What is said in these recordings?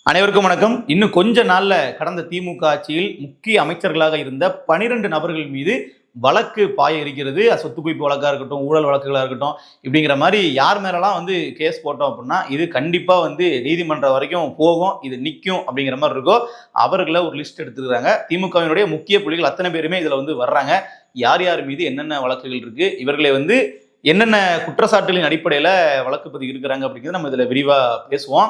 அனைவருக்கும் வணக்கம். இன்னும் கொஞ்ச நாள்ல கடந்த திமுக ஆட்சியில் முக்கிய அமைச்சர்களாக இருந்த 12 நபர்கள் மீது வழக்கு பாய இருக்கிறது. சொத்து குவிப்பு வழக்கா இருக்கட்டும், ஊழல் வழக்குகளா இருக்கட்டும், இப்படிங்கிற மாதிரி யார் மேலலாம் கேஸ் போட்டோம் அப்படின்னா இது கண்டிப்பா நீதிமன்றம் வரைக்கும் போகும், இது நிற்கும் அப்படிங்கிற மாதிரி இருக்கோ அவர்களை ஒரு லிஸ்ட் எடுத்துக்கிறாங்க. திமுகவினுடைய முக்கிய புள்ளிகள் அத்தனை பேருமே இதுல வர்றாங்க. யார் யார் மீது என்னென்ன வழக்குகள் இருக்கு, இவர்களை என்னென்ன குற்றச்சாட்டுகளின் அடிப்படையில வழக்கு பதிவு இருக்கிறாங்க அப்படிங்கிறது நம்ம இதுல விரிவா பேசுவோம்.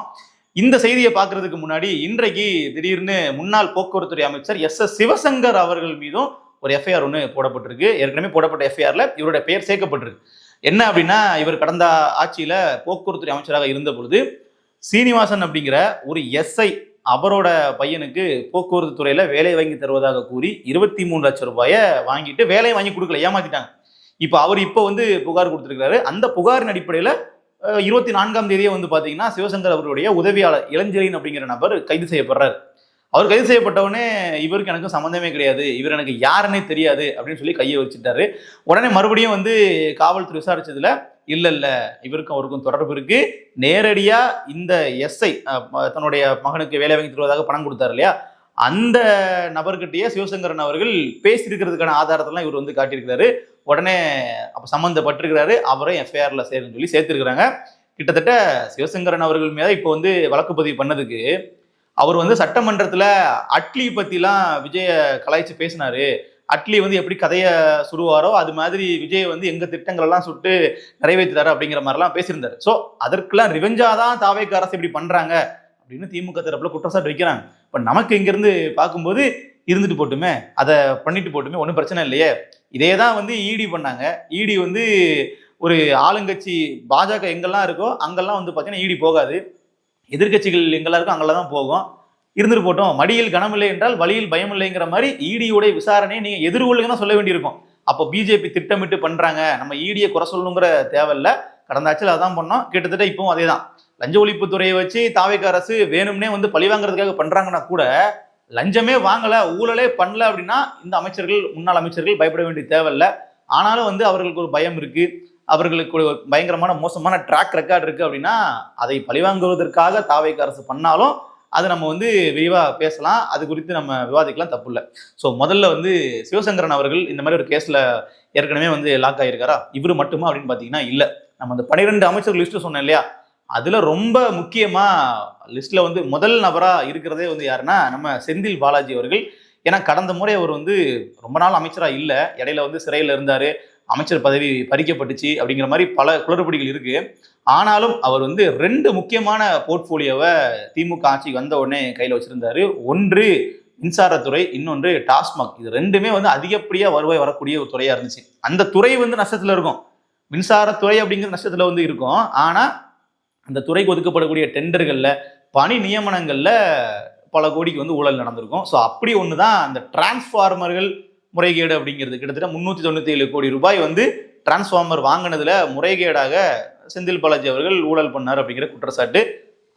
இந்த செய்தியை பார்க்கறதுக்கு முன்னாடி இன்றைக்கு திடீர்னு முன்னாள் போக்குவரத்துறை அமைச்சர் எஸ் சிவசங்கர் அவர்கள் மீதும் ஒரு எஃப்ஐஆர் ஒன்று போடப்பட்டிருக்கு. ஏற்கனவே போடப்பட்ட எஃப்ஐஆர்ல இவருடைய பெயர் சேர்க்கப்பட்டிருக்கு. என்ன அப்படின்னா, இவர் கடந்த ஆட்சியில போக்குவரத்துறை அமைச்சராக இருந்த பொழுது சீனிவாசன் அப்படிங்கிற ஒரு எஸ்ஐ அவரோட பையனுக்கு போக்குவரத்து துறையில வேலை வாங்கி தருவதாக கூறி 23 லட்சம் ரூபாயை வாங்கிட்டு வேலையை வாங்கி கொடுக்கல, ஏமாத்திட்டாங்க. அவர் புகார் கொடுத்திருக்காரு. அந்த புகாரின் அடிப்படையில 24ஆம் தேதியே பாத்தீங்கன்னா சிவசங்கர் அவருடைய உதவியாளர் இளஞ்செழியன் அப்படிங்கிற நபர் கைது செய்யப்படுறாரு. அவர் கைது செய்யப்பட்டவனே இவருக்கு எனக்கு சம்பந்தமே கிடையாது, இவர் எனக்கு யாருன்னே தெரியாது அப்படின்னு சொல்லி கையை வச்சுட்டாரு. உடனே மறுபடியும் காவல்துறை விசாரிச்சதுல இல்ல இவருக்கும் அவருக்கும் தொடர்பு இருக்கு, நேரடியா இந்த எஸ்ஐ தன்னுடைய மகனுக்கு வேலை வாங்கி தருவதாக பணம் கொடுத்தாரு இல்லையா, அந்த நபர்கிட்டயே சிவசங்கரன் அவர்கள் பேசியிருக்கிறதுக்கான ஆதாரத்தெல்லாம் இவர் காட்டியிருக்கிறாரு. உடனே அப்ப சம்மந்தப்பட்டிருக்கிறாரு, அவரும் எஃப்ஐஆர்ல சேருன்னு சொல்லி சேர்த்திருக்கிறாங்க. கிட்டத்தட்ட சிவசங்கரன் அவர்கள் மேல இப்போ வழக்கு பதிவு பண்ணதுக்கு அவர் சட்டமன்றத்துல அட்லி பத்திலாம் விஜய கலாய்ச்சி பேசினாரு. அட்லி எப்படி கதையை சுடுவாரோ அது மாதிரி விஜய் எங்க திட்டங்கள் எல்லாம் சுட்டு நிறைவேற்றுறாரு அப்படிங்கிற மாதிரிலாம் பேசியிருந்தாரு. ஸோ அதற்கெல்லாம் ரிவெஞ்சாதான் தாவேக்கு அரசு இப்படி பண்றாங்க அப்படின்னு திமுக தரப்புல குற்றச்சாட்டு வைக்கிறாங்க. இப்ப நமக்கு இங்கிருந்து பார்க்கும்போது இருந்துட்டு போட்டுமே, அதை பண்ணிட்டு போட்டுமே, ஒன்றும் பிரச்சனை இல்லையே. இதே தான் இடி பண்ணாங்க. இடி ஒரு ஆளுங்கட்சி பாஜக எங்கெல்லாம் இருக்கோ அங்கெல்லாம் பார்த்தீங்கன்னா இடி போகாது, எதிர்கட்சிகள் எங்கெல்லாம் இருக்கோ அங்கெல்லாம் தான் போகும். இருந்துட்டு போட்டோம், மடியில் கனமில்லை என்றால் வழியில் பயம் இல்லைங்கிற மாதிரி இடியோடைய விசாரணையை நீங்க எதிர்கொள்ளுங்க தான் சொல்ல வேண்டியிருக்கும். அப்போ பிஜேபி திட்டமிட்டு பண்றாங்க, நம்ம இடியை குறை சொல்லணுங்கிற தேவையில்லை. கடந்த ஆட்சியில் அதான் பண்ணோம், கிட்டத்தட்ட இப்பவும் அதே தான். லஞ்ச ஒழிப்புத்துறையை வச்சு தாவேக்கு அரசு வேணும்னே பழி வாங்குறதுக்காக பண்றாங்கன்னா கூட லஞ்சமே வாங்கல, ஊழலே பண்ணல அப்படின்னா இந்த அமைச்சர்கள், முன்னாள் அமைச்சர்கள் பயப்பட வேண்டிய தேவையில்லை. ஆனாலும் அவர்களுக்கு ஒரு பயம் இருக்கு, அவர்களுக்கு ஒரு பயங்கரமான மோசமான ட்ராக் ரெக்கார்டு இருக்கு அப்படின்னா அதை பழிவாங்குவதற்காக தாவேக்கு அரசு பண்ணாலும் அது நம்ம விரிவா பேசலாம், அது குறித்து நம்ம விவாதிக்கலாம், தப்பு இல்லை. ஸோ முதல்ல சிவசங்கரன் அவர்கள் இந்த மாதிரி ஒரு கேஸ்ல ஏற்கனவே லாக் ஆகியிருக்காரா, இவரு மட்டுமா அப்படின்னு பாத்தீங்கன்னா இல்லை. நம்ம அந்த 12 அமைச்சர்கள் லிஸ்ட் சொன்னேன் இல்லையா, அதுல ரொம்ப முக்கியமா லிஸ்ட்ல முதல் நபரா இருக்கிறதே யாருன்னா நம்ம செந்தில் பாலாஜி அவர்கள். ஏன்னா கடந்த முறை அவர் ரொம்ப நாள் அமைச்சரா இல்ல, இடையில சிறையில இருந்தாரு, அமைச்சர் பதவி பறிக்கப்பட்டுச்சு அப்படிங்கிற மாதிரி பல குளறுபடிகள் இருக்கு. ஆனாலும் அவர் 2 முக்கியமான போர்ட்போலியோவை திமுக ஆட்சிக்கு வந்த உடனே கையில வச்சிருந்தாரு. ஒன்று மின்சாரத்துறை, இன்னொன்று டாஸ்மாக். இது ரெண்டுமே அதிகப்படியா வருவாய் வரக்கூடிய ஒரு துறையா இருந்துச்சு. அந்த துறை நஷ்டத்துல இருக்கும், மின்சாரத்துறை அப்படிங்கிற நஷ்டத்துல இருக்கும். ஆனா அந்த துறைக்கு ஒதுக்கப்படக்கூடிய டெண்டர்கள்ல, பணி நியமனங்கள்ல பல கோடிக்கு ஊழல் நடந்திருக்கும். ஸோ அப்படி ஒண்ணுதான் அந்த டிரான்ஸ்ஃபார்மர்கள் முறைகேடு அப்படிங்கிறது. கிட்டத்தட்ட 397 கோடி ரூபாய் டிரான்ஸ்ஃபார்மர் வாங்கினதுல முறைகேடாக செந்தில் பாலாஜி அவர்கள் ஊழல் பண்ணார் அப்படிங்கிற குற்றச்சாட்டு.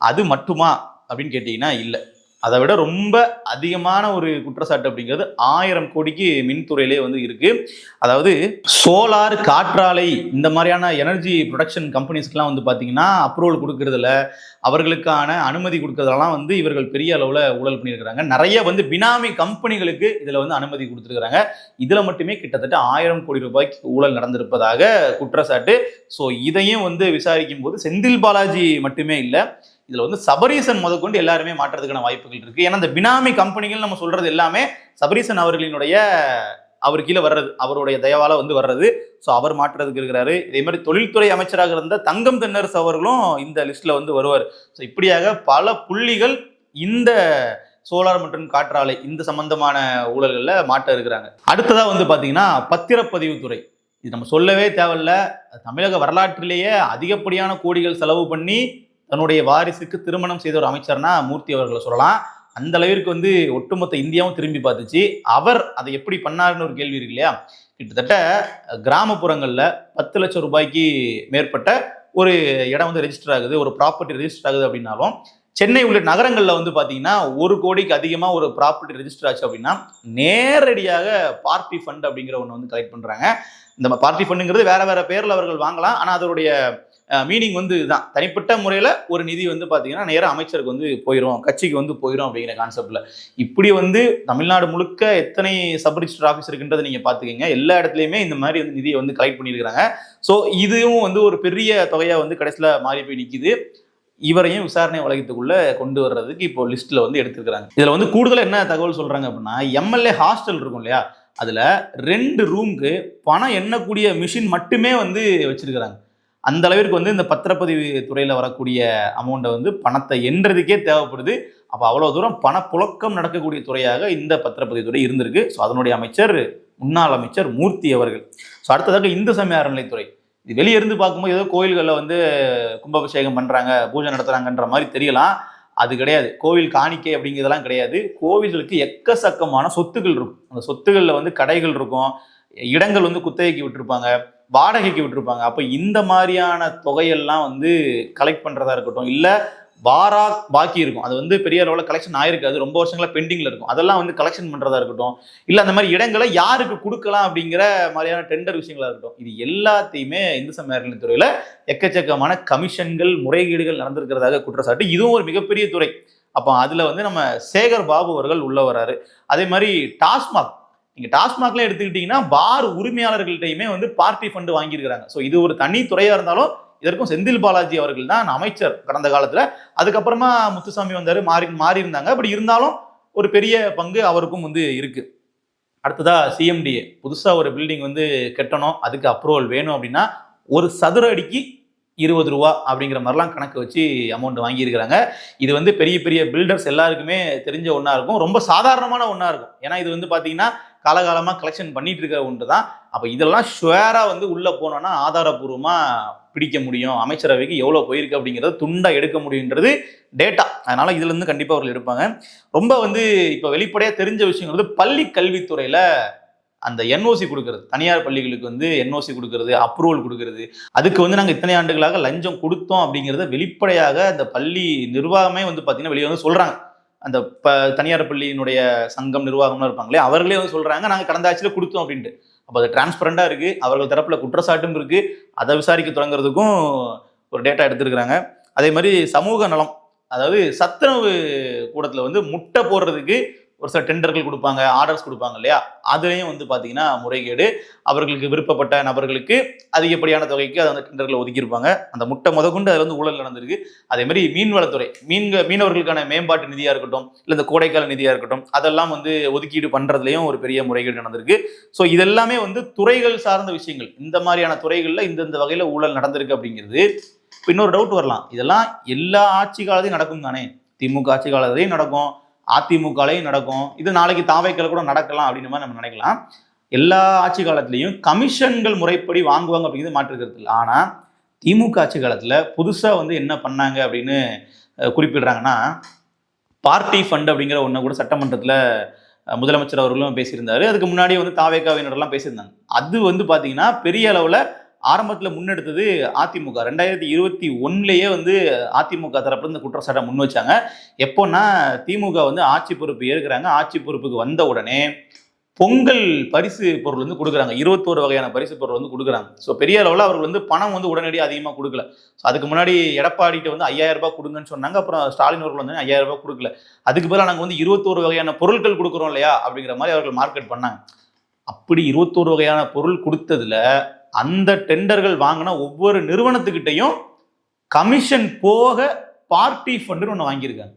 அது மட்டுமா அப்படின்னு கேட்டீங்கன்னா இல்லை, அதை விட ரொம்ப அதிகமான ஒரு குற்றச்சாட்டு அப்படிங்கிறது 1000 கோடிக்கு மின்துறையிலே இருக்கு. அதாவது சோலார், காற்றாலை இந்த மாதிரியான எனர்ஜி ப்ரொடக்ஷன் கம்பெனிஸ்க்குலாம் பார்த்தீங்கன்னா அப்ரூவல் கொடுக்கறதுல, அவர்களுக்கான அனுமதி கொடுக்கறதெல்லாம் இவர்கள் பெரிய அளவில் ஊழல் பண்ணியிருக்கிறாங்க. நிறைய பினாமி கம்பெனிகளுக்கு இதில் அனுமதி கொடுத்துருக்காங்க. இதில் மட்டுமே கிட்டத்தட்ட 1000 கோடி ரூபாய்க்கு ஊழல் நடந்திருப்பதாக குற்றச்சாட்டு. ஸோ இதையும் விசாரிக்கும் போது செந்தில் பாலாஜி மட்டுமே இல்லை, இதுல சபரீசன் முதற்கொண்டு எல்லாருமே மாற்றத்துக்கான வாய்ப்புகள் இருக்கு. ஏன்னா இந்த பினாமி கம்பெனிகள் நம்ம சொல்றது எல்லாமே சபரீசன் அவர்களினுடைய அவர் கீழே வர்றது, அவருடைய தயவால வர்றது. ஸோ அவர் மாற்றுறதுக்கு இருக்கிறாரு. இதே மாதிரி தொழில்துறை அமைச்சராக இருந்த தங்கம் தென்னரசு அவர்களும் இந்த லிஸ்ட்ல வருவார். ஸோ இப்படியாக பல புள்ளிகள் இந்த சோலார் மற்றும் காற்றாலை இந்த சம்பந்தமான ஊழல்கள்ல மாற்ற இருக்கிறாங்க. அடுத்ததா பாத்தீங்கன்னா பத்திரப்பதிவுத்துறை. இது நம்ம சொல்லவே தேவையில்ல, தமிழக வரலாற்றிலேயே அதிகப்படியான கோடிகள் செலவு பண்ணி தன்னுடைய வாரிசுக்கு திருமணம் செய்த ஒரு அமைச்சர்னா மூர்த்தி அவர்களை சொல்லலாம். அந்த அளவிற்கு ஒட்டுமொத்த இந்தியாவும் திரும்பி பார்த்துச்சு. அவர் அதை எப்படி பண்ணாருன்னு ஒரு கேள்வி இருக்கு இல்லையா. கிட்டத்தட்ட கிராமப்புறங்கள்ல 10 லட்சம் ரூபாய்க்கு மேற்பட்ட ஒரு இடம் ரெஜிஸ்டர் ஆகுது, ஒரு ப்ராப்பர்ட்டி ரெஜிஸ்டர் ஆகுது அப்படின்னாலும், சென்னை உள்ளிட்ட நகரங்கள்ல பாத்தீங்கன்னா 1 கோடிக்கு அதிகமா ஒரு ப்ராப்பர்ட்டி ரெஜிஸ்டர் ஆச்சு அப்படின்னா நேரடியாக பார்ட்டி ஃபண்ட் அப்படிங்கிற ஒன்று கலெக்ட் பண்றாங்க. இந்த பார்ட்டி ஃபண்டுங்கிறது வேற வேற பேர்ல அவர்கள் வாங்கலாம், ஆனா அதோடைய மீனிங் வந்து இதுதான். தனிப்பட்ட முறையில் ஒரு நிதி வந்து பார்த்தீங்கன்னா நேராக அமைச்சருக்கு வந்து போயிடும், கட்சிக்கு வந்து போயிடும் அப்படிங்கிற கான்செப்டில். இப்படி வந்து தமிழ்நாடு முழுக்க எத்தனை சப் ரிஜிஸ்டர் ஆஃபீஸ் இருக்குன்றதை நீங்கள் பார்த்துக்கங்க. எல்லா இடத்துலையுமே இந்த மாதிரி வந்து நிதியை வந்து கலெக்ட் பண்ணியிருக்கிறாங்க. ஸோ இதுவும் வந்து ஒரு பெரிய தொகையாக வந்து கடைசியில் மாறி போய் நிற்கிது. இவரையும் விசாரணை வளையத்துக்குள்ள கொண்டு வர்றதுக்கு இப்போ லிஸ்ட்ல வந்து எடுத்துருக்காங்க. இதுல வந்து கூடுதல் என்ன தகவல் சொல்றாங்க அப்படின்னா, எம்எல்ஏ ஹாஸ்டல் இருக்கும் இல்லையா, அதுல 2 ரூமுக்கு பணம் எண்ணக்கூடிய மிஷின் மட்டுமே வந்து வச்சிருக்கிறாங்க. அந்த அளவிற்கு வந்து இந்த பத்திரப்பதிவு துறையில வரக்கூடிய அமௌண்ட்டை வந்து பணத்தை எண்றதுக்கே தேவைப்படுது. அப்ப அவ்வளவு தூரம் பணப்புழக்கம் நடக்கக்கூடிய துறையாக இந்த பத்திரப்பதிவு துறை இருந்திருக்கு. ஸோ அதனுடைய அமைச்சர் முன்னாள் அமைச்சர் மூர்த்தி அவர்கள். ஸோ அடுத்ததாக இந்து சமய அறநிலைத்துறை. இது வெளியே இருந்து பார்க்கும்போது ஏதோ கோயில்களில் வந்து கும்பாபிஷேகம் பண்றாங்க, பூஜை நடத்துறாங்கன்ற மாதிரி தெரியலாம். அது கிடையாது. கோவில் காணிக்கை அப்படிங்கிறதெல்லாம் கிடையாது. கோவில்களுக்கு எக்கச்சக்கமான சொத்துக்கள் இருக்கும். அந்த சொத்துக்களில் வந்து கடைகள் இருக்கும், இடங்கள் வந்து குத்தகைக்கு விட்டுருப்பாங்க, வாடகைக்கு விட்டுருப்பாங்க. அப்போ இந்த மாதிரியான தொகையெல்லாம் வந்து கலெக்ட் பண்ணுறதா இருக்கட்டும், இல்லை பாக்கி இருக்கும், அது வந்து பெரிய அளவில் கலெக்ஷன் ஆயிருக்கு, அது ரொம்ப வருஷங்களா பெண்டிங்ல இருக்கும், அதெல்லாம் வந்து கலெக்ஷன் பண்றதா இருக்கட்டும், இல்லை அந்த மாதிரி இடங்களை யாருக்கு கொடுக்கலாம் அப்படிங்கிற மாதிரியான டெண்டர் விஷயங்களா இருக்கட்டும், இது எல்லாத்தையுமே இந்து சமய அறநிலையத்துறையில எக்கச்சக்கமான கமிஷன்கள், முறைகேடுகள் நடந்திருக்கிறதாக குற்றச்சாட்டு. இதுவும் ஒரு மிகப்பெரிய துறை. அப்போ அதுல வந்து நம்ம சேகர் பாபு அவர்கள் உள்ள வராரு. அதே மாதிரி டாஸ்மாக், நீங்க டாஸ்மாக்ல எடுத்துக்கிட்டீங்கன்னா பார் உரிமையாளர்கள்ட்டையுமே வந்து பார்ட்டி ஃபண்ட் வாங்கியிருக்கிறாங்க. ஸோ இது ஒரு தனி துறையா இருந்தாலும் இதற்கும் செந்தில் பாலாஜி அவர்கள் தான் அமைச்சர் கடந்த காலத்துல. அதுக்கப்புறமா முத்துசாமி வந்தாரு, மாறி இருந்தாங்க. அப்படி இருந்தாலும் ஒரு பெரிய பங்கு அவருக்கும் வந்து இருக்கு. அடுத்ததா சிஎம்டிஏ, புதுசா ஒரு பில்டிங் வந்து கட்டணும், அதுக்கு அப்ரூவல் வேணும் அப்படின்னா ஒரு சதுர அடிக்கு 20 ரூபா அப்படிங்கிற மாதிரிலாம் கணக்கு வச்சு அமௌண்ட் வாங்கியிருக்கிறாங்க. இது வந்து பெரிய பெரிய பில்டர்ஸ் எல்லாருக்குமே தெரிஞ்ச ஒன்றா இருக்கும், ரொம்ப சாதாரணமான ஒன்றா இருக்கும். ஏன்னா இது வந்து பார்த்தீங்கன்னா காலகாலமாக கலெக்ஷன் பண்ணிட்டு இருக்கிற ஒன்று தான். அப்போ இதெல்லாம் ஷுவரா வந்து உள்ள போனோம்னா ஆதாரபூர்வமாக பிடிக்க முடியும், அமைச்சரவைக்கு எவ்வளோ போயிருக்கு அப்படிங்கிறத துண்டா எடுக்க முடியுன்றது டேட்டா. அதனால இதுல இருந்து கண்டிப்பாக அவர்கள் எடுப்பாங்க. ரொம்ப வந்து இப்போ வெளிப்படையாக தெரிஞ்ச விஷயம் வந்து பள்ளி கல்வித்துறையில் அந்த என்ஓசி கொடுக்கறது, தனியார் பள்ளிகளுக்கு வந்து என்ஓசி கொடுக்கறது, அப்ரூவல் கொடுக்கறது, அதுக்கு வந்து நாங்கள் இத்தனை ஆண்டுகளாக லஞ்சம் கொடுத்தோம் அப்படிங்கிறத வெளிப்படையாக அந்த பள்ளி நிர்வாகமே வந்து பார்த்தீங்கன்னா வெளியே வந்து சொல்றாங்க. அந்த தனியார் பள்ளியினுடைய சங்கம் நிர்வாகம்லாம் இருப்பாங்களே, அவர்களே வந்து சொல்றாங்க நாங்கள் கடந்த ஆட்சியில் கொடுத்தோம் அப்படின்ட்டு. அப்போ அது டிரான்ஸ்பரண்டா இருக்கு, அவர்கள் தரப்புல குற்றச்சாட்டும் இருக்கு, அதை விசாரிக்க தொடங்குறதுக்கும் ஒரு டேட்டா எடுத்துருக்காங்க. அதே மாதிரி சமூக நலம், அதாவது சத்துணவு கூடத்துல வந்து முட்டை போடுறதுக்கு ஒரு சில டெண்டர்கள் கொடுப்பாங்க, ஆர்டர்ஸ் கொடுப்பாங்க இல்லையா, அதுலேயும் வந்து பார்த்தீங்கன்னா முறைகேடு. அவர்களுக்கு விருப்பப்பட்ட நபர்களுக்கு அதிகப்படியான தொகைக்கு அதை வந்து டெண்டர்களை ஒதுக்கியிருப்பாங்க. அந்த முட்டை முதற்கொண்டு அதில் வந்து ஊழல் நடந்திருக்கு. அதே மாதிரி மீன்வளத்துறை, மீனவர்களுக்கான மேம்பாட்டு நிதியாக இருக்கட்டும், இல்லை இந்த கோடைக்கால நிதியாக இருக்கட்டும், அதெல்லாம் வந்து ஒதுக்கீடு பண்ணுறதுலையும் ஒரு பெரிய முறைகேடு நடந்திருக்கு. ஸோ இதெல்லாமே வந்து துறைகள் சார்ந்த விஷயங்கள். இந்த மாதிரியான துறைகளில் இந்தந்த வகையில் ஊழல் நடந்திருக்கு அப்படிங்கிறது. இன்னொரு டவுட் வரலாம், இதெல்லாம் எல்லா ஆட்சி காலத்தையும் நடக்கும் தானே? திமுக ஆட்சி காலத்தையும் நடக்கும், அதிமுகலையும் நடக்கும், இது நாளைக்கு தாவைக்கல கூட நடக்கலாம் அப்படின்னு மாதிரி நம்ம நினைக்கலாம். எல்லா ஆட்சி காலத்திலையும் கமிஷன்கள் முறைப்படி வாங்குவாங்க அப்படிங்கிறது மாற்றுக்கிறது இல்லை. ஆனால் திமுக ஆட்சி காலத்தில் புதுசாக வந்து என்ன பண்ணாங்க அப்படின்னு குறிப்பிடுறாங்கன்னா, பார்ட்டி ஃபண்ட் அப்படிங்கிற ஒன்று கூட சட்டமன்றத்தில் முதலமைச்சர் அவர்களும் பேசியிருந்தாரு. அதுக்கு முன்னாடியே வந்து தாவேக்காவினரெல்லாம் பேசியிருந்தாங்க. அது வந்து பார்த்தீங்கன்னா பெரிய அளவில் ஆரம்பத்தில் முன்னெடுத்தது அதிமுக. 2021 வந்து அதிமுக தரப்புல இந்த குற்றச்சாட்டை முன் வச்சாங்க. எப்போன்னா திமுக வந்து ஆட்சி பொறுப்பு ஏற்கிறாங்க, ஆட்சி பொறுப்புக்கு வந்த உடனே பொங்கல் பரிசு பொருள் வந்து கொடுக்குறாங்க, 21 வகையான பரிசு பொருள் வந்து கொடுக்குறாங்க. ஸோ பெரிய அளவில் அவர்கள் வந்து பணம் வந்து உடனடியாக அதிகமாக கொடுக்கல. ஸோ அதுக்கு முன்னாடி எடப்பாடிட்டு வந்து 5000 ரூபாய் கொடுங்கன்னு சொன்னாங்க. அப்புறம் ஸ்டாலின் அவர்கள் வந்து 5000 ரூபாய் கொடுக்கல. அதுக்கு பதிலாக நாங்கள் வந்து 21 வகையான பொருட்கள் கொடுக்குறோம் இல்லையா அப்படிங்கிற மாதிரி அவர்கள் மார்க்கெட் பண்ணாங்க. அப்படி 21 வகையான பொருள் கொடுத்ததுல அந்த டெண்டர்கள் வாங்கின ஒவ்வொரு நிறுவனத்துக்கிட்டையும் கமிஷன் போக பார்ட்டி ஃபண்டுன்னு ஒன்று வாங்கியிருக்காங்க.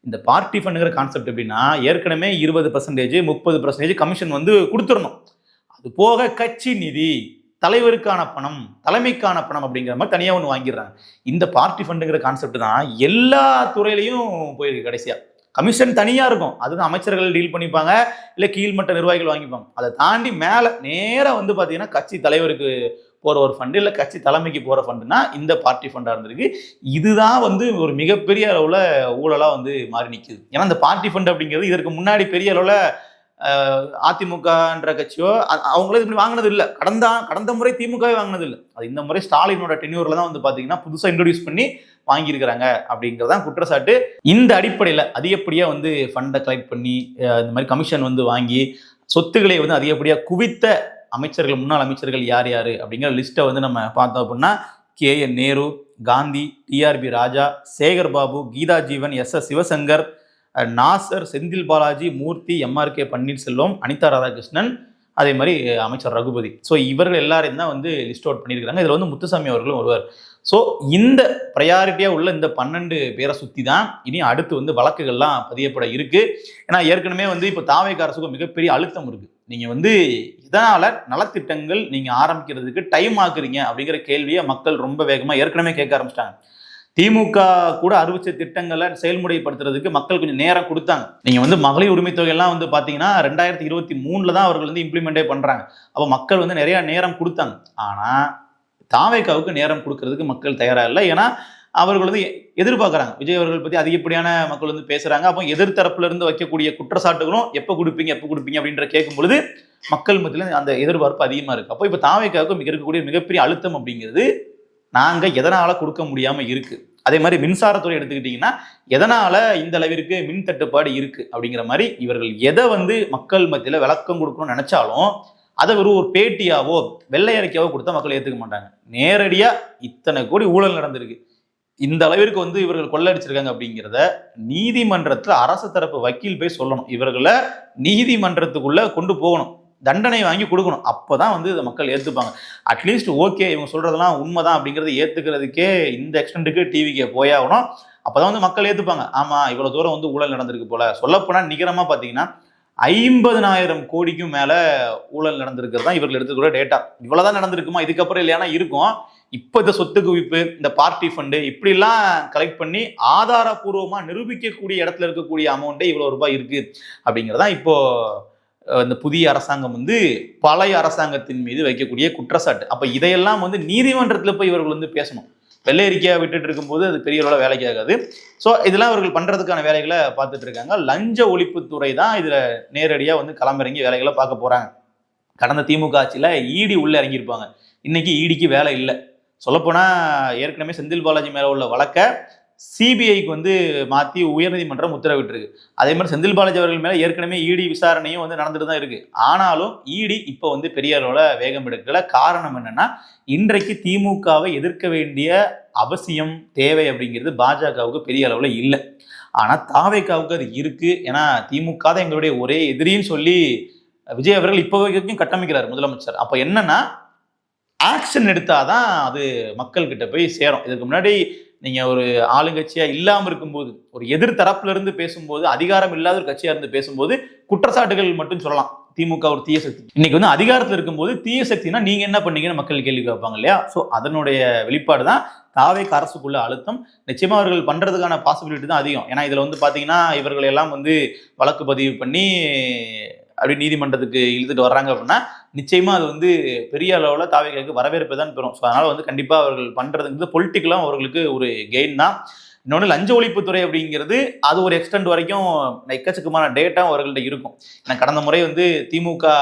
இந்த பார்ட்டி ஃபண்டுங்கிற கான்செப்ட் எப்படின்னா, ஏற்கனவே 20%, 30% கமிஷன் வந்து கொடுத்துடணும். அது போக கட்சி நிதி, தலைவருக்கான பணம், தலைமைக்கான பணம் அப்படிங்கிற மாதிரி தனியாக ஒன்று வாங்கிடுறாங்க. இந்த பார்ட்டி ஃபண்டுங்கிற கான்செப்ட் தான் எல்லா துறையிலையும் போயிருக்கு. கடைசியா கமிஷன் தனியா இருக்கும், அதுதான் அமைச்சர்கள் டீல் பண்ணிப்பாங்க, இல்லை கீழ்மட்ட நிர்வாகிகள் வாங்கிப்பாங்க. அதை தாண்டி மேலே நேராக வந்து பார்த்தீங்கன்னா கட்சி தலைவருக்கு போகிற ஒரு ஃபண்டு, இல்லை கட்சி தலைமைக்கு போகிற ஃபண்டுனா இந்த பார்ட்டி ஃபண்டாக இருந்திருக்கு. இதுதான் வந்து ஒரு மிகப்பெரிய அளவில் ஊழலாக வந்து மாறி நிற்குது. ஏன்னா இந்த பார்ட்டி ஃபண்ட் அப்படிங்கிறது இதற்கு முன்னாடி பெரிய அளவில் அதிமுகன்ற கட்சியோ அவங்களே இப்படி வாங்கினது இல்லை. கடந்த முறை திமுகவே வாங்கினது இல்லை. அது இந்த முறை ஸ்டாலினோட டென்யூரில் தான் வந்து பார்த்தீங்கன்னா புதுசாக இன்ட்ரோடியூஸ் பண்ணி வாங்கியிருக்கிறாங்க அப்படிங்கிறதான் குற்றச்சாட்டு. இந்த அடிப்படையில் அதிகப்படியாக வந்து ஃபண்டை கலெக்ட் பண்ணி இந்த மாதிரி கமிஷன் வந்து வாங்கி சொத்துக்களை வந்து அதிகப்படியாக குவித்த அமைச்சர்கள், முன்னாள் அமைச்சர்கள் யார் யார் அப்படிங்கிற லிஸ்ட்டை வந்து நம்ம பார்த்தோம் அப்படின்னா, KN நேரு, காந்தி, TRB ராஜா, சேகர் பாபு, கீதா ஜீவன், SS சிவசங்கர், நாசர், செந்தில் பாலாஜி, மூர்த்தி, MRK பன்னீர்செல்வம், அனிதா ராதாகிருஷ்ணன், அதே மாதிரி அமைச்சர் ரகுபதி. ஸோ இவர்கள் எல்லாரையும் தான் வந்து லிஸ்ட் அவுட் பண்ணியிருக்காங்க. இதில் வந்து முத்துசாமி அவர்களும் வருவார். ஸோ இந்த ப்ரையாரிட்டியாக உள்ள இந்த 12 பேரை சுற்றி தான் இனி அடுத்து வந்து வழக்குகள்லாம் பதியப்பட இருக்கு. ஏன்னா ஏற்கனவே வந்து இப்போ தாவேக அரசுக்கு மிகப்பெரிய அழுத்தம் இருக்கு. நீங்கள் வந்து இதனால நலத்திட்டங்கள் நீங்கள் ஆரம்பிக்கிறதுக்கு டைம் ஆக்குறீங்க அப்படிங்கிற கேள்வியை மக்கள் ரொம்ப வேகமாக ஏற்கனவே கேட்க ஆரம்பிச்சிட்டாங்க. திமுக கூட அறிவிச்ச திட்டங்களை செயல்முறைப்படுத்துறதுக்கு மக்கள் கொஞ்சம் நேரம் கொடுத்தாங்க. நீங்க வந்து மகளிர் உரிமை தொகையெல்லாம் வந்து பாத்தீங்கன்னா 2023 தான் அவர்கள் வந்து இம்ப்ளிமெண்டே பண்றாங்க. அப்போ மக்கள் வந்து நிறைய நேரம் கொடுத்தாங்க. ஆனா தாவேகாவுக்கு நேரம் கொடுக்கறதுக்கு மக்கள் தயாரா இல்லை. ஏன்னா அவர்கள் வந்து எதிர்பார்க்கறாங்க. விஜய் அவர்கள் பத்தி அதிகப்படியான மக்கள் வந்து பேசுறாங்க. அப்போ எதிர்த்தரப்புல இருந்து வைக்கக்கூடிய குற்றச்சாட்டுகளும் எப்ப கொடுப்பீங்க அப்படின்ற கேட்கும் பொழுது மக்கள் மத்தியில அந்த எதிர்பார்ப்பு அதிகமா இருக்கு. அப்போ இப்ப தாவேகாவுக்கு இருக்கக்கூடிய மிகப்பெரிய அழுத்தம் அப்படிங்கிறது நாங்க எதனால கொடுக்க முடியாம இருக்கு. அதே மாதிரி மின்சாரத்துறை எடுத்துக்கிட்டீங்கன்னா எதனால இந்த அளவிற்கு மின் தட்டுப்பாடு இருக்கு அப்படிங்கிற மாதிரி இவர்கள் எதை வந்து மக்கள் மத்தியில விளக்கம் கொடுக்கணும்னு நினைச்சாலும் அதை ஒரு பேட்டியாவோ வெள்ளை அறிக்கையாவோ கொடுத்தா மக்கள் ஏத்துக்க மாட்டாங்க. நேரடியா இத்தனை கோடி ஊழல் நடந்திருக்கு, இந்த அளவிற்கு வந்து இவர்கள் கொள்ளடிச்சிருக்காங்க அப்படிங்கிறத நீதிமன்றத்துல அரசு தரப்பு வக்கீல் போய் சொல்லணும். இவர்களை நீதிமன்றத்துக்குள்ள கொண்டு போகணும், தண்டனை வாங்கி கொடுக்கணும். அப்போதான் வந்து இதை மக்கள் ஏற்றுப்பாங்க. அட்லீஸ்ட் ஓகே இவங்க சொல்றதெல்லாம் உண்மைதான் அப்படிங்கிறத ஏற்றுக்கிறதுக்கே இந்த எக்ஸ்டென்ட்டுக்கு டிவிக்கே போயாகணும். அப்போதான் வந்து மக்கள் ஏற்றுப்பாங்க. ஆமாம் இவ்வளோ தூரம் வந்து ஊழல் நடந்திருக்கு போல. சொல்லப்போனால் நிகரமாக பார்த்தீங்கன்னா 50,000 கோடிக்கும் மேலே ஊழல் நடந்திருக்கிறது தான் இவர்கள் எடுத்துக்கிற டேட்டா. இவ்வளோதான் நடந்திருக்குமா, இதுக்கப்புறம் இல்லையானா இருக்கும். இப்போ இந்த சொத்து குவிப்பு, இந்த பார்ட்டி ஃபண்டு இப்படிலாம் கலெக்ட் பண்ணி ஆதாரபூர்வமாக நிரூபிக்கக்கூடிய இடத்துல இருக்கக்கூடிய அமௌண்ட்டே இவ்வளோ ரூபாய் இருக்கு அப்படிங்கிறதான் இப்போ இந்த புதிய அரசாங்கம் வந்து பழைய அரசாங்கத்தின் மீது வைக்கக்கூடிய குற்றச்சாட்டு. அப்ப இதையெல்லாம் வந்து நீதிமன்றத்தில் போய் இவர்கள் வந்து பேசணும். வெள்ளை அறிக்கையா விட்டுட்டு இருக்கும்போது அது பெரிய அளவில் வேலைக்கு ஆகாது. ஸோ இதெல்லாம் அவர்கள் பண்றதுக்கான வேலைகளை பார்த்துட்டு இருக்காங்க. லஞ்ச ஒழிப்புத்துறை தான் இதுல நேரடியா வந்து களமிறங்கி வேலைகளை பார்க்க போறாங்க. கடந்த திமுக ஆட்சியில இடி உள்ள இறங்கியிருப்பாங்க. இன்னைக்கு இடிக்கு வேலை இல்லை. சொல்லப்போனா ஏற்கனவே செந்தில் பாலாஜி மேல உள்ள வழக்கை சிபிஐக்கு வந்து மாற்றி உயர்நீதிமன்றம் உத்தரவிட்டிருக்கு. அதே மாதிரி செந்தில் பாலாஜி அவர்கள் மேலே ஏற்கனவே இடி விசாரணையும் வந்து நடந்துட்டு தான் இருக்கு. ஆனாலும் இடி இப்போ வந்து பெரிய அளவில் வேகம் எடுக்கல. காரணம் என்னன்னா இன்றைக்கு திமுகவை எதிர்க்க வேண்டிய அவசியம் தேவை அப்படிங்கிறது பாஜகவுக்கு பெரிய அளவில் இல்லை. ஆனால் தாவேகாவுக்கு அது இருக்கு. ஏன்னா திமுக தான் எங்களுடைய ஒரே எதிரின்னு சொல்லி விஜய் அவர்கள் இப்போ வரைக்கும் கட்டமைக்கிறார் முதலமைச்சர். அப்போ என்னன்னா ஆக்ஷன் எடுத்தாதான் அது மக்கள் கிட்ட போய் சேரும். இதுக்கு முன்னாடி நீங்க ஒரு ஆளுங்கட்சியா இல்லாம இருக்கும்போது, ஒரு எதிர்த்தரப்புல இருந்து பேசும்போது, அதிகாரம் இல்லாத ஒரு கட்சியா இருந்து பேசும்போது குற்றச்சாட்டுகள் மட்டும் சொல்லலாம். திமுக ஒரு தீய சக்தி. இன்னைக்கு வந்து அதிகாரத்தில் இருக்கும்போது தீய சக்தினா நீங்க என்ன பண்ணீங்கன்னு மக்கள் கேள்வி கேட்பாங்க இல்லையா? ஸோ அதனுடைய வெளிப்பாடு தான் தாவேக அரசுக்குள்ள அழுத்தம். நிச்சயமா அவர்கள் பண்றதுக்கான பாசிபிலிட்டி தான் அதிகம். ஏன்னா இதுல வந்து பாத்தீங்கன்னா இவர்கள் எல்லாம் வந்து வழக்கு பதிவு பண்ணி அப்படி நீதிமன்றத்துக்கு இழுத்துட்டு வர்றாங்க அப்படின்னா நிச்சயமா அது வந்து பெரிய அளவில் தாவேகாவுக்கு வரவேற்பை தான் பெறும். ஸோ அதனால வந்து கண்டிப்பா அவர்கள் பண்றதுங்கிறது பொலிட்டிக்கலாக அவர்களுக்கு ஒரு கெயின் தான். இன்னொன்று லஞ்ச ஒழிப்புத்துறை அப்படிங்கிறது அது ஒரு எக்ஸ்டென்ட் வரைக்கும் எக்கச்சக்கமான டேட்டா அவர்கள்ட்ட இருக்கும். ஏன்னா கடந்த முறை வந்து திமுக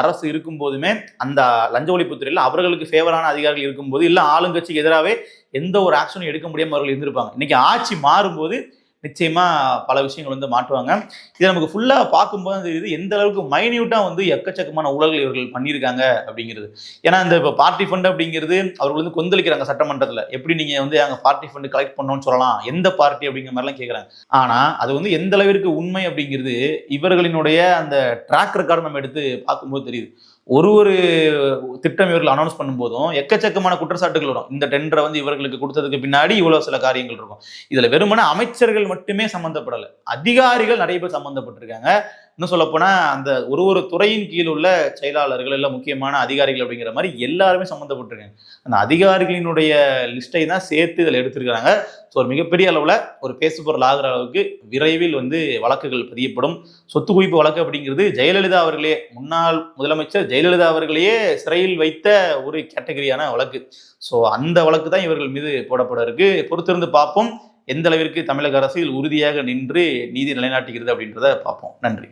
அரசு இருக்கும் போதுமே அந்த லஞ்ச ஒழிப்புத்துறையில் அவர்களுக்கு ஃபேவரான அதிகாரிகள் இருக்கும்போது இல்லை ஆளுங்கட்சிக்கு எதிராகவே எந்த ஒரு ஆக்ஷனும் எடுக்க முடியாமல் அவர்கள் இருந்திருப்பாங்க. இன்னைக்கு ஆட்சி மாறும்போது நிச்சயமா பல விஷயங்கள் வந்து மாற்றுவாங்க. இதை நமக்கு ஃபுல்லா பார்க்கும்போது தெரியுது எந்த அளவுக்கு மைன்யூட்டா வந்து எக்கச்சக்கமான ஊழல்கள் இவர்கள் பண்ணியிருக்காங்க அப்படிங்கிறது. ஏன்னா இந்த இப்போ பார்ட்டி ஃபண்ட் அப்படிங்கிறது அவர்கள் வந்து கொந்தளிக்கிறாங்க சட்டமன்றத்தில். எப்படி நீங்க வந்து அங்கே பார்ட்டி ஃபண்ட் கலெக்ட் பண்ணணும்னு சொல்லலாம், எந்த பார்ட்டி அப்படிங்கிற மாதிரிலாம் கேட்குறாங்க. ஆனா அது வந்து எந்த அளவிற்கு உண்மை அப்படிங்கிறது இவர்களினுடைய அந்த ட்ராக் ரெக்கார்டு நம்ம எடுத்து பார்க்கும்போது தெரியுது. ஒரு திட்டம் இவர்கள் அனௌன்ஸ் பண்ணும்போதும் எக்கச்சக்கமான குற்றச்சாட்டுகள் வரும். இந்த டெண்டரை வந்து இவர்களுக்கு கொடுத்ததுக்கு பின்னாடி இவ்வளவு சில காரியங்கள் இருக்கும். இதுல வெறுமனே அமைச்சர்கள் மட்டுமே சம்பந்தப்படலை, அதிகாரிகள் நிறைய பேர் சம்பந்தப்பட்டிருக்காங்க. இன்னும் சொல்ல போனா அந்த ஒரு துறையின் கீழ் உள்ள செயலாளர்கள் எல்லாம் முக்கியமான அதிகாரிகள் அப்படிங்கிற மாதிரி எல்லாருமே சம்பந்தப்பட்டிருக்காங்க. அந்த அதிகாரிகளினுடைய லிஸ்டை தான் சேர்த்து இதில் எடுத்திருக்கிறாங்க. ஸோ ஒரு மிகப்பெரிய அளவில் ஒரு பேசுபொருள் ஆகிற அளவுக்கு விரைவில் வந்து வழக்குகள் பதியப்படும். சொத்து குவிப்பு வழக்கு அப்படிங்கிறது ஜெயலலிதா அவர்களே, முன்னாள் முதலமைச்சர் ஜெயலலிதா அவர்களையே சிறையில் வைத்த ஒரு கேட்டகரியான வழக்கு. ஸோ அந்த வழக்கு தான் இவர்கள் மீது போடப்பட இருக்கு. பொறுத்திருந்து பார்ப்போம் எந்த அளவிற்கு தமிழக அரசு உறுதியாக நின்று நீதி நிலைநாட்டுகிறது அப்படின்றத பார்ப்போம். நன்றி.